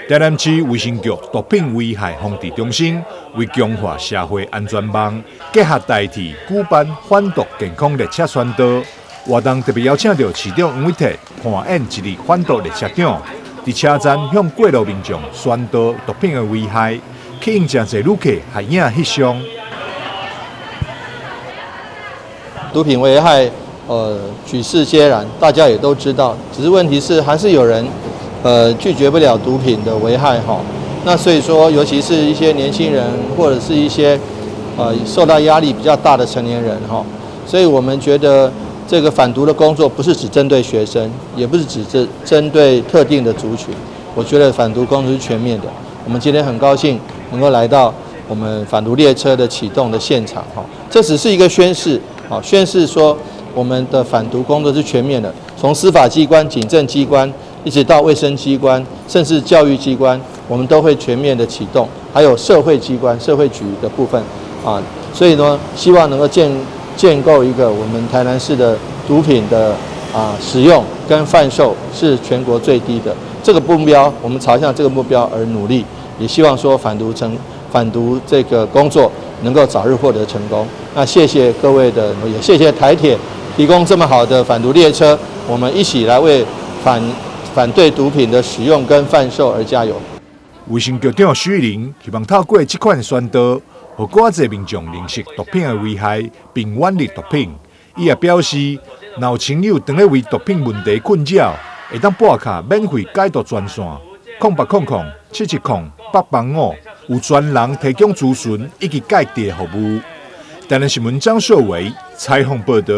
台南市卫生局毒品危害防治中心为强化社会安全网，结合代替举办反毒健康列车宣导，活动特别邀请到市长黄伟哲扮演一日反毒列车长，在车站向过路民众宣导毒品的危害，吸引真侪旅客合影翕相。毒品危害，举世皆然，大家也都知道。只是问题是，还是有人，拒绝不了毒品的危害哈。那所以说，尤其是一些年轻人，或者是一些，受到压力比较大的成年人哈。所以我们觉得，这个反毒的工作不是只针对学生，也不是只针对特定的族群。我觉得反毒工作是全面的。我们今天很高兴能够来到我们反毒列车的启动的现场哈。这只是一个宣示。好，宣示说我们的反毒工作是全面的，从司法机关、警政机关，一直到卫生机关，甚至教育机关，我们都会全面的启动，还有社会机关、社会局的部分啊。所以呢，希望能够建构一个我们台南市的毒品的使用跟贩售是全国最低的这个目标，我们朝向这个目标而努力，也希望说反毒这个工作能够早日获得成功。那谢谢各位的，也谢谢台铁提供这么好的反毒列车，我们一起来为反对毒品的使用跟贩售而加油。卫生局长许玉玲希望透过这款宣导，让更多民众认识毒品的危害，并远离毒品。伊也表示，若有亲友当咧为毒品问题困扰，会当拨卡免费解毒专线0800-770-885，有专人提供咨询以及解答服务。台南新闻张硕维采访报道。